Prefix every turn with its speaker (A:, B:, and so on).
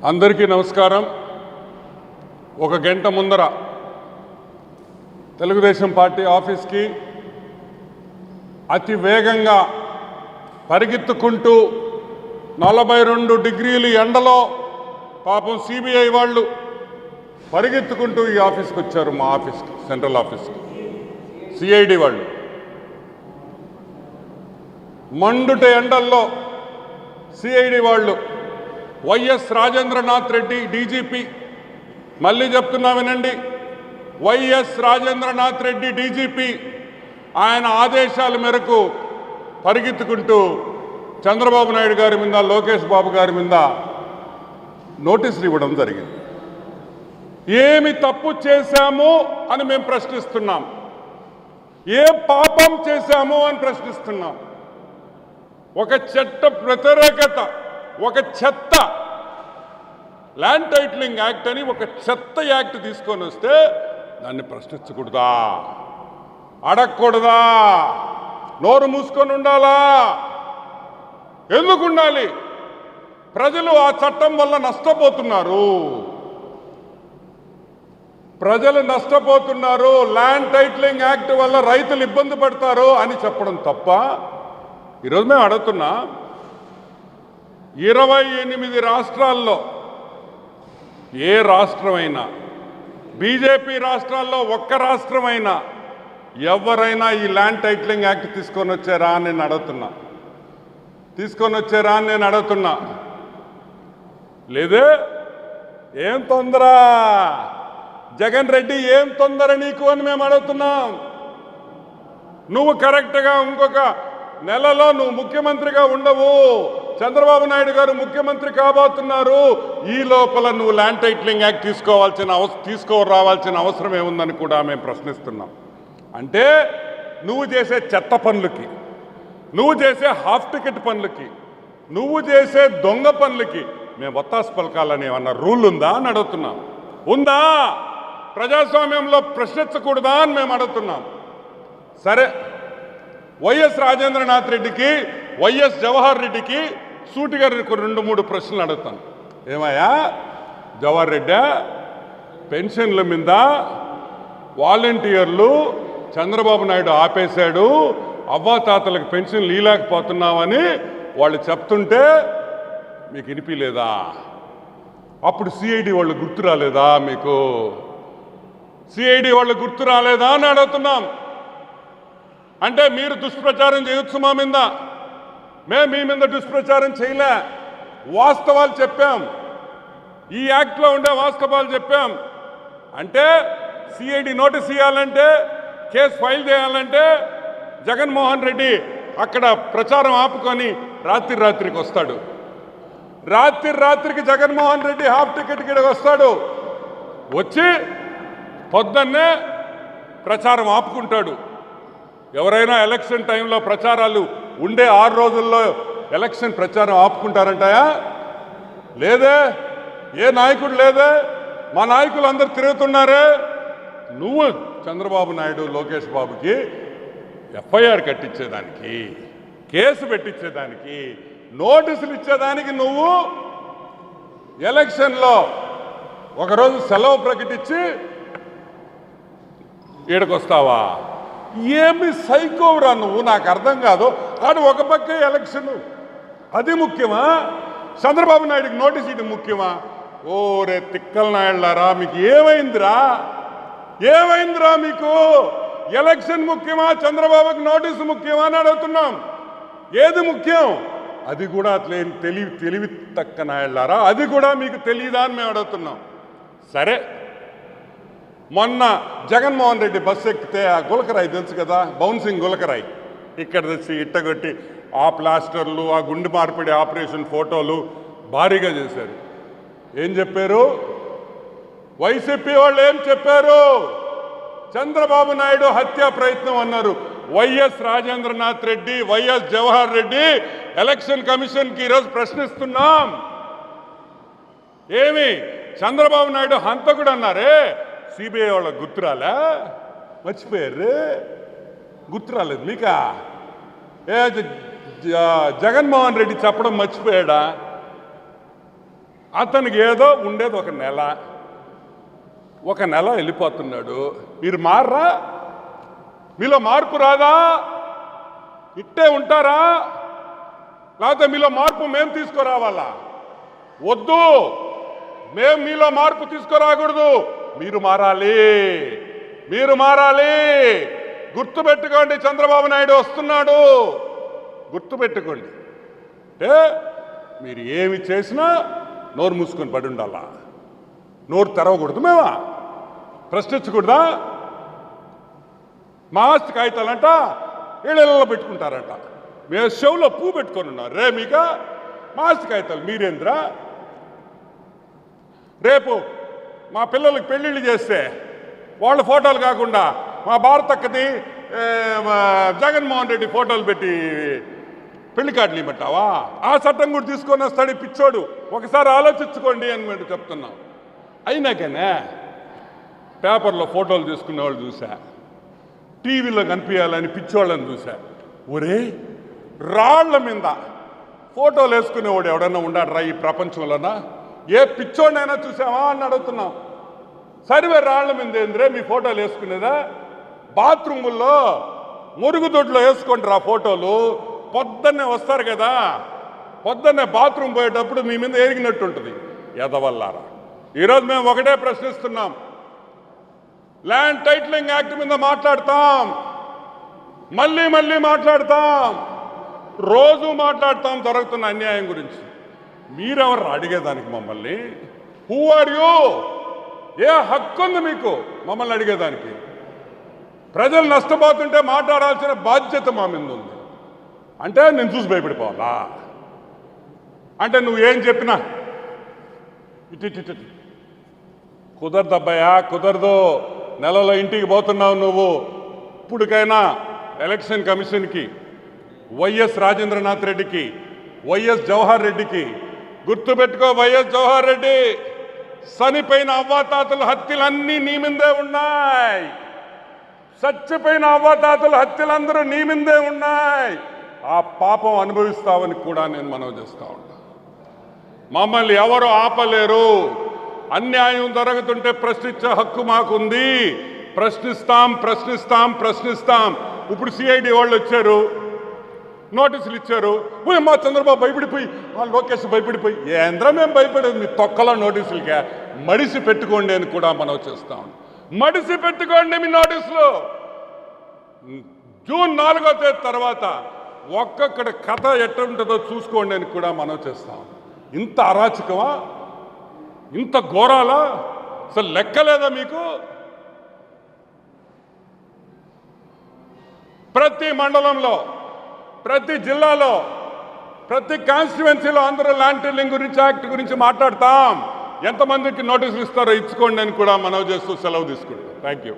A: అందరికీ నమస్కారం. ఒక గంట ముందర తెలుగుదేశం పార్టీ ఆఫీస్కి అతి వేగంగా పరిగెత్తుకుంటూ 42 డిగ్రీలు ఎండలో పాపం సిబిఐ వాళ్ళు పరిగెత్తుకుంటూ ఈ ఆఫీస్కి వచ్చారు. మా ఆఫీస్కి, సెంట్రల్ ఆఫీస్కి సిఐడి వాళ్ళు మండుట ఎండల్లో సిఐడి వాళ్ళు వైఎస్ రాజేంద్రనాథ్ రెడ్డి డీజీపీ, మళ్ళీ చెప్తున్నా వినండి, వైఎస్ రాజేంద్రనాథ్ రెడ్డి డీజీపీ ఆయన ఆదేశాల మేరకు పరిగెత్తుకుంటూ చంద్రబాబు నాయుడు గారి మీద, లోకేష్ బాబు గారి మీద నోటీసులు ఇవ్వడం జరిగింది. ఏమి తప్పు చేశాము అని మేము ప్రశ్నిస్తున్నాం, ఏ పాపం చేశాము అని ప్రశ్నిస్తున్నాం. ఒక చట్ట వ్యతిరేకత, ఒక చెత్త ల్యాండ్ టైటిలింగ్ యాక్ట్ అని ఒక చెత్త యాక్ట్ తీసుకొని వస్తే దాన్ని ప్రశ్నించకూడదా, అడగకూడదా, నోరు మూసుకొని ఉండాలా? ఎందుకు ఉండాలి? ప్రజలు ఆ చట్టం వల్ల నష్టపోతున్నారు, ప్రజలు నష్టపోతున్నారు, ల్యాండ్ టైటిలింగ్ యాక్ట్ వల్ల రైతులు ఇబ్బంది పడతారు అని చెప్పడం తప్ప. ఈరోజు మేము అడుగుతున్నా, 28 రాష్ట్రాల్లో ఏ రాష్ట్రమైనా, బీజేపీ రాష్ట్రాల్లో ఒక్క రాష్ట్రమైనా ఎవరైనా ఈ ల్యాండ్ టైటిలింగ్ యాక్ట్ తీసుకొని వచ్చారా అని నేను అడుగుతున్నా, తీసుకొని వచ్చారా అని నేను అడుగుతున్నా. లేదే. ఏం తొందర జగన్ రెడ్డి, ఏం తొందర నీకు అని మేము అడుగుతున్నాం. నువ్వు కరెక్ట్గా ఇంకొక నెలలో నువ్వు ముఖ్యమంత్రిగా ఉండవు, చంద్రబాబు నాయుడు గారు ముఖ్యమంత్రి కాబోతున్నారు. ఈ లోపల నువ్వు ల్యాండ్ టైటిలింగ్ యాక్ట్ తీసుకురావాల్సిన అవసరం ఏముందని కూడా మేము ప్రశ్నిస్తున్నాం. అంటే నువ్వు చేసే చెత్త పనులకి, నువ్వు చేసే హాఫ్ టికెట్ పనులకి, నువ్వు చేసే దొంగ పనులకి మేము ఒత్తాసు పలకాలని ఏమన్నా రూల్ ఉందా అని అడుగుతున్నాం. ఉందా? ప్రజాస్వామ్యంలో ప్రశ్నించకూడదా అని మేము అడుగుతున్నాం. సరే, వైఎస్ రాజేంద్రనాథ్ రెడ్డికి, వైఎస్ జవహర్ రెడ్డికి సూటిగా 2-3 ప్రశ్నలు అడుగుతాను. ఏమయ్యా జవహర్ రెడ్డి, పెన్షన్ల మీద వాలంటీర్లు చంద్రబాబు నాయుడు ఆపేశాడు, అవ్వాతాతలకు పెన్షన్లు ఇవ్వలేకపోతున్నామని వాళ్ళు చెప్తుంటే మీకు వినిపించలేదా? అప్పుడు సిఐడి వాళ్ళు గుర్తు రాలేదా మీకు? సిఐడి వాళ్ళు గుర్తు రాలేదా అని అడుగుతున్నాం. అంటే మీరు దుష్ప్రచారం చేయొచ్చు మా మీద, మేము మీ మీద దుష్ప్రచారం చేయలే, వాస్తవాలు చెప్పాం, ఈ యాక్ట్లో ఉండే వాస్తవాలు చెప్పాం. అంటే సిఐడి నోటీస్ ఇవ్వాలంటే, కేసు ఫైల్ చేయాలంటే జగన్మోహన్ రెడ్డి అక్కడ ప్రచారం ఆపుకొని రాత్రికి వస్తాడు. రాత్రికి జగన్మోహన్ రెడ్డి హాఫ్ టికెట్ కిడ వస్తాడు. వచ్చి పొద్దున్నే ప్రచారం ఆపుకుంటాడు. ఎవరైనా ఎలక్షన్ టైంలో ప్రచారాలు ఉండే 6 రోజుల్లో ఎలక్షన్ ప్రచారం ఆపుకుంటారంటాయా? లేదే. ఏ నాయకుడు లేదే. మా నాయకులు అందరు తిరుగుతున్నారే. నువ్వు చంద్రబాబు నాయుడు, లోకేష్ బాబుకి ఎఫ్ఐఆర్ కట్టించేదానికి, కేసు పెట్టించేదానికి, నోటీసులు ఇచ్చేదానికి నువ్వు ఎలక్షన్లో ఒకరోజు సెలవు ప్రకటించి ఈడకొస్తావా? ఏమి సైకోవరా నువ్వు? నాకు అర్థం కాదు. కానీ ఒక పక్క ఎలక్షన్ అది ముఖ్యమా? చంద్రబాబు నాయుడికి నోటీస్ ఇది ముఖ్యమా? ఓరే తిక్కల నాయుళ్ళారా, మీకు ఏమైందిరా? ఏమైందిరా మీకు? ఎలక్షన్ ముఖ్యమా, చంద్రబాబుకి నోటీసు ముఖ్యమా అని అడుగుతున్నాం. ఏది ముఖ్యం? అది కూడా తెలివి తక్క నాయుళ్ళారా, అది కూడా మీకు తెలియదా అని మేము అడుగుతున్నాం. సరే, మొన్న జగన్మోహన్ రెడ్డి బస్సు ఎక్కితే ఆ గులకరాయి తెలుసు కదా, బౌన్సింగ్ గులకరాయి, ఇక్కడ తెచ్చి ఇట్టగొట్టి ఆ ప్లాస్టర్లు, ఆ గుండె మార్పిడి ఆపరేషన్ ఫోటోలు భారీగా చేశారు. ఏం చెప్పారు? వైసీపీ వాళ్ళు ఏం చెప్పారు? చంద్రబాబు నాయుడు హత్యా ప్రయత్నం అన్నారు. YS Rajendranath Reddy, YS Jawahar Reddy election కమిషన్కి ఈరోజు ప్రశ్నిస్తున్నాం. ఏమి చంద్రబాబు నాయుడు హంతకుడు అన్నారే, సిబిఐ వాళ్ళకి గుర్తురాలే? మర్చిపోయారు? గుర్తురాలేదు మీకా? జగన్మోహన్ రెడ్డి చెప్పడం మర్చిపోయాడా? అతనికి ఏదో ఉండేది ఒక నెల వెళ్ళిపోతున్నాడు. మీరు మారరా? మీలో మార్పు రాదా? ఇట్టే ఉంటారా? లేకపోతే మీలో మార్పు మేము తీసుకురావాలా? వద్దు, మేము మీలో మార్పు తీసుకురాకూడదు. మీరు మారాలి. గుర్తుపెట్టుకోండి, చంద్రబాబు నాయుడు వస్తున్నాడు. గుర్తుపెట్టుకోండి. అంటే మీరు ఏమి చేసినా నోరు మూసుకొని పడి ఉండాలా, నోరు తెరవకూడదు. మేమా ప్రశ్నించకూడదా? మా ఆస్తి కాగితాలంట ఇళ్ళల్లో పెట్టుకుంటారంట. మేము చెవులో పువ్వు పెట్టుకొని ఉన్నారు. మీక మా ఆస్తి కాగితాలు మీరేంద్రా? రేపు మా పిల్లలకి పెళ్ళిళ్ళు చేస్తే వాళ్ళ ఫోటోలు కాకుండా మా భారతక్కది జగన్మోహన్ రెడ్డి ఫోటోలు పెట్టి పెళ్లి కార్డులు ఇవ్వమంటావా? ఆ చట్టం కూడా తీసుకొని వస్తాడు పిచ్చోడు. ఒకసారి ఆలోచించుకోండి అని మేము చెప్తున్నాం. అయినాకనే పేపర్లో ఫోటోలు తీసుకునే వాళ్ళు చూసా, టీవీలో కనిపించాలని పిచ్చోళ్ళని చూసా. ఒరే, రాళ్ల మీద ఫోటోలు వేసుకునేవాడు ఎవడన్నా ఉన్నాడు ఈ ప్రపంచంలోనా? ఏ పిచ్చోడినైనా చూసావా అని అడుగుతున్నాం. సరివే రాళ్ల మీద ఏంద్రే మీ ఫోటోలు వేసుకునేదా? బాత్రూముల్లో మురుగుదొడ్లో వేసుకుంటారు ఆ ఫోటోలు. పొద్దున్నే వస్తారు కదా, పొద్దున్నే బాత్రూమ్ పోయేటప్పుడు మీ మీద ఎరిగినట్టు ఉంటుంది. ఎదవల్లారా, ఈరోజు మేము ఒకటే ప్రశ్నిస్తున్నాం. ల్యాండ్ టైటిలింగ్ యాక్ట్ మీద మాట్లాడతాం, మళ్ళీ మాట్లాడతాం, రోజు మాట్లాడతాం జరుగుతున్న అన్యాయం గురించి. మీరెవరు అడిగేదానికి మమ్మల్ని? Who are you? ఏ హక్కు ఉంది మీకు మమ్మల్ని అడిగేదానికి? ప్రజలు నష్టపోతుంటే మాట్లాడాల్సిన బాధ్యత మా మీద ఉంది. అంటే నేను చూసి భయపడిపోవాలా? అంటే నువ్వేం చెప్పినా ఇటు కుదరదు అబ్బాయా, కుదరదు. నెలలో ఇంటికి పోతున్నావు నువ్వు. ఇప్పటికైనా ఎలక్షన్ కమిషన్కి, వైఎస్ రాజేంద్రనాథ్ రెడ్డికి, వైఎస్ జవహర్ రెడ్డికి గుర్తుపెట్టుకో. వైఎస్ జవహర్ రెడ్డి చనిపోయిన అవ్వాతాతల హత్యలన్నీ నీ మీదే ఉన్నాయి. చచ్చిపోయిన అవ్వాతాతల హత్యలందరూ నీ మీదే ఉన్నాయి. ఆ పాపం అనుభవిస్తావని కూడా నేను మనవి చేస్తా ఉన్నా. మమ్మల్ని ఎవరు ఆపలేరు. అన్యాయం జరుగుతుంటే ప్రశ్నించే హక్కు మాకుంది. ప్రశ్నిస్తాం. ఇప్పుడు సిఐడి వాళ్ళు వచ్చారు, నోటీసులు ఇచ్చారు. మా చంద్రబాబు భయపడిపోయి, ఆ లోకేష్ భయపడిపోయి. ఏంద్ర మేము భయపడేది? మీ తొక్కలో నోటీసులకే. మడిసి పెట్టుకోండి అని కూడా మనం చేస్తాం. మడిసి పెట్టుకోండి మీ నోటీసులు. జూన్ 4వ తేదీ తర్వాత ఒక్కొక్కడ కథ ఎట్టుంటుందో చూసుకోండి అని కూడా మనం చేస్తాం. ఇంత అరాచకమా? ఇంత ఘోరాలా? అసలు లెక్కలేదా మీకు? ప్రతి మండలంలో, ప్రతి జిల్లాలో, ప్రతి కాన్స్టిట్యువెన్సీలో అందరూ ల్యాండ్ టైటిలింగ్ గురించి, యాక్ట్ గురించి మాట్లాడతాం. ఎంతమందికి నోటీసులు ఇస్తారో ఇచ్చుకోండి అని కూడా మనవి చేస్తూ సెలవు తీసుకుంటాం. Thank you.